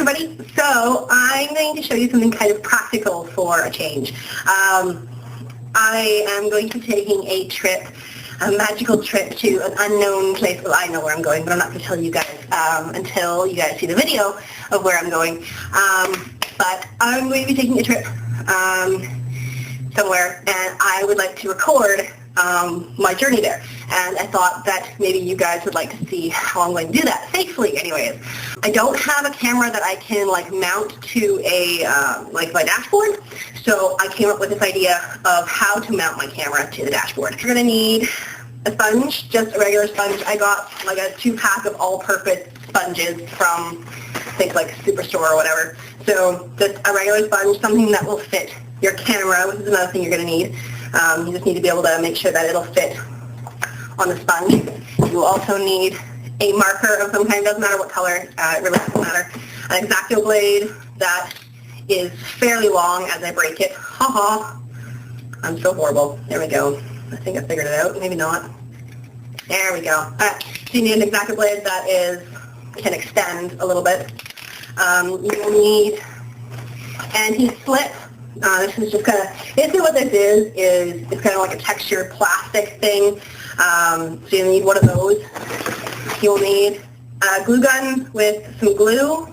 everybody. So I'm going to show you something kind of practical for a change. I am going to be taking a trip, a magical trip to an unknown place. Well, I know where I'm going, but I'm not going to tell you guys until you guys see the video of where I'm going. But I'm going to be taking a trip somewhere, and I would like to record my journey there. And I thought that maybe you guys would like to see how I'm going to do that safely. Anyways, I don't have a camera that I can mount to a my dashboard, so I came up with this idea of how to mount my camera to the dashboard. You're going to need a sponge, just a regular sponge. I got a 2-pack of all-purpose sponges from I think Superstore or whatever. So just a regular sponge, something that will fit your camera, which is another thing you're going to need. You just need to be able to make sure that it'll fit on the sponge. You will also need a marker of some kind, doesn't matter what color, it really doesn't matter. An X-Acto blade that is fairly long as I break it. Haha, I'm so horrible. There we go. I think I figured it out, maybe not. There we go. Alright, so you need an X-Acto blade that can extend a little bit. You'll need anti-slip. This is just basically what this is it's kind of like a textured plastic thing. So you'll need one of those. You'll need a glue gun with some glue,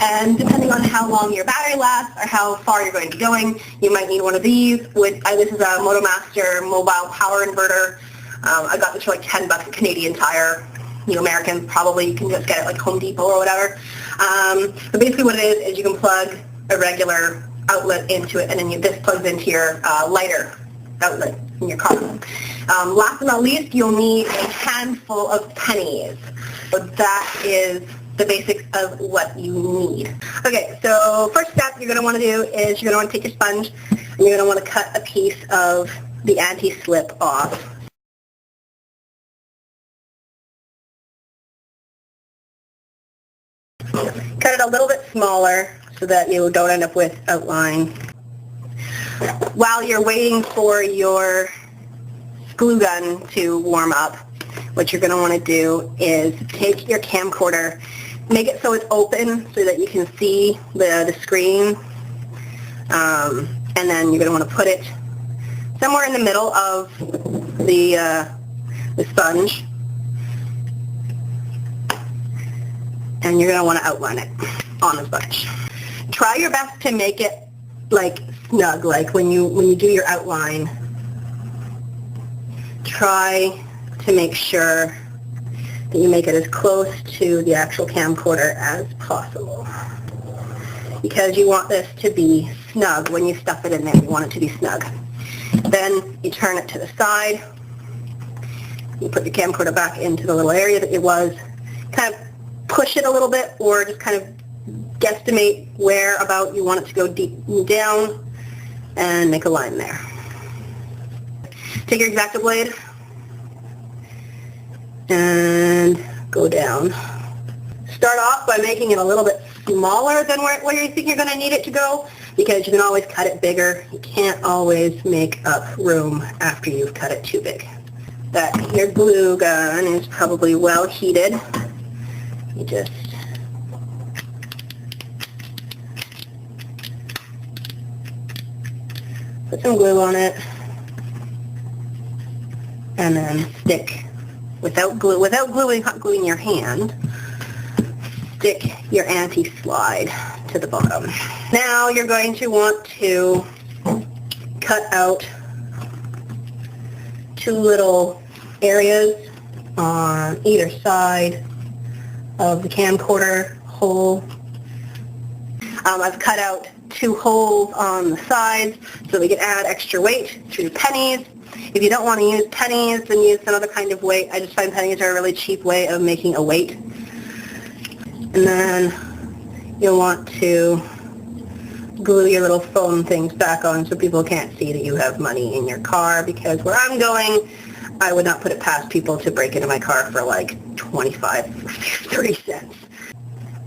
and depending on how long your battery lasts or how far you're going to be going, you might need one of these. This is a MotoMaster mobile power inverter. I got this for $10 Canadian Tire. You Americans probably, you can just get it Home Depot or whatever. But basically what it is you can plug a regular outlet into it, and then this plugs into your lighter outlet in your car. Last but not least, you'll need a handful of pennies. So that is the basics of what you need. Okay, so first step you're going to want to do is you're going to want to take your sponge and you're going to want to cut a piece of the anti-slip off. Cut it a little bit smaller so that you don't end up with outline. While you're waiting for your glue gun to warm up, what you're going to want to do is take your camcorder, make it so it's open so that you can see the screen, and then you're going to want to put it somewhere in the middle of the sponge, and you're going to want to outline it on the sponge. Try your best to make it snug, when you do your outline. Try to make sure that you make it as close to the actual camcorder as possible, because you want this to be snug. When you stuff it in there, you want it to be snug. Then you turn it to the side. You put your camcorder back into the little area that it was. Kind of push it a little bit, or just kind of guesstimate where about you want it to go deep down, and make a line there. Take your X-Acto blade and go down. Start off by making it a little bit smaller than where you think you're going to need it to go, because you can always cut it bigger. You can't always make up room after you've cut it too big. Your glue gun is probably well heated. You just put some glue on it, and then stick, without gluing your hand, stick your anti-slide to the bottom. Now you're going to want to cut out 2 little areas on either side of the camcorder hole. I've cut out 2 holes on the sides so we can add extra weight through pennies. If you don't want to use pennies, then use another kind of weight. I just find pennies are a really cheap way of making a weight. And then you'll want to glue your little phone things back on so people can't see that you have money in your car, because where I'm going, I would not put it past people to break into my car for 25 or 30 cents.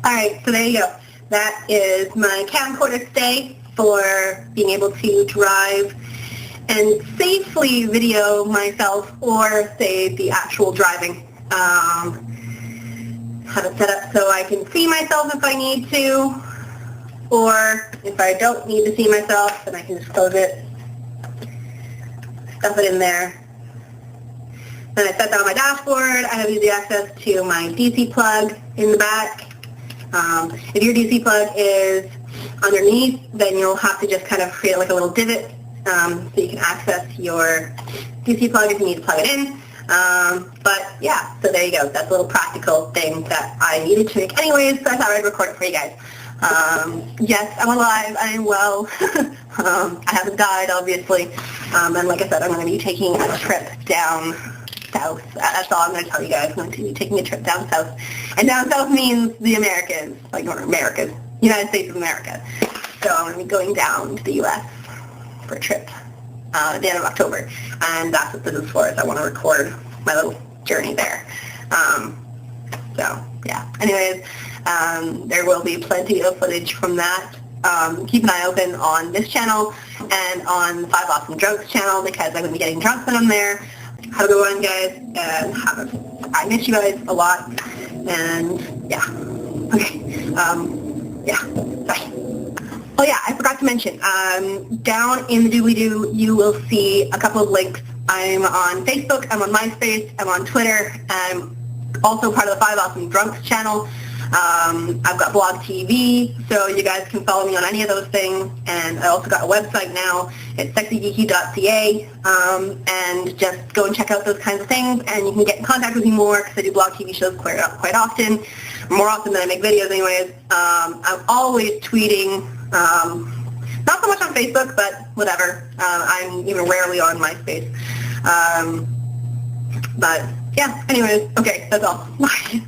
Alright, so there you go. That is my camcorder stay for being able to drive and safely video myself or say the actual driving. have it set up so I can see myself if I need to, or if I don't need to see myself, then I can just close it, stuff it in there. Then I set that on my dashboard. I have easy access to my DC plug in the back. If your DC plug is underneath, then you'll have to just kind of create like a little divot so you can access your DC plug if you need to plug it in. But yeah, so there you go. That's a little practical thing that I needed to make anyways, so I thought I'd record it for you guys. Yes, I'm alive. I am well. I haven't died, obviously. And like I said, I'm going to be taking a trip down south. That's all I'm going to tell you guys. I'm going to be taking a trip down south. And down south means the Americas, like Americas, United States of America. So I'm going to be going down to the U.S. for a trip at the end of October. And that's what this is for, is I want to record my little journey there. So, yeah. Anyways, there will be plenty of footage from that. Keep an eye open on this channel and on the 5 Awesome Drunks channel, because I'm going to be getting drunk when I'm there. Have a good one, guys, and I miss you guys a lot, and yeah, okay, yeah, bye. Oh yeah, I forgot to mention, down in the doobly-doo, you will see a couple of links. I'm on Facebook, I'm on MySpace, I'm on Twitter, I'm also part of the 5 Awesome Drunks channel. I've got BlogTV, so you guys can follow me on any of those things, and I also got a website now. It's sexygeeky.ca, and just go and check out those kinds of things, and you can get in contact with me more, because I do BlogTV shows quite often, more often than I make videos anyways. I'm always tweeting, not so much on Facebook, but whatever. I'm even rarely on MySpace. But yeah, anyways, okay, that's all. Bye.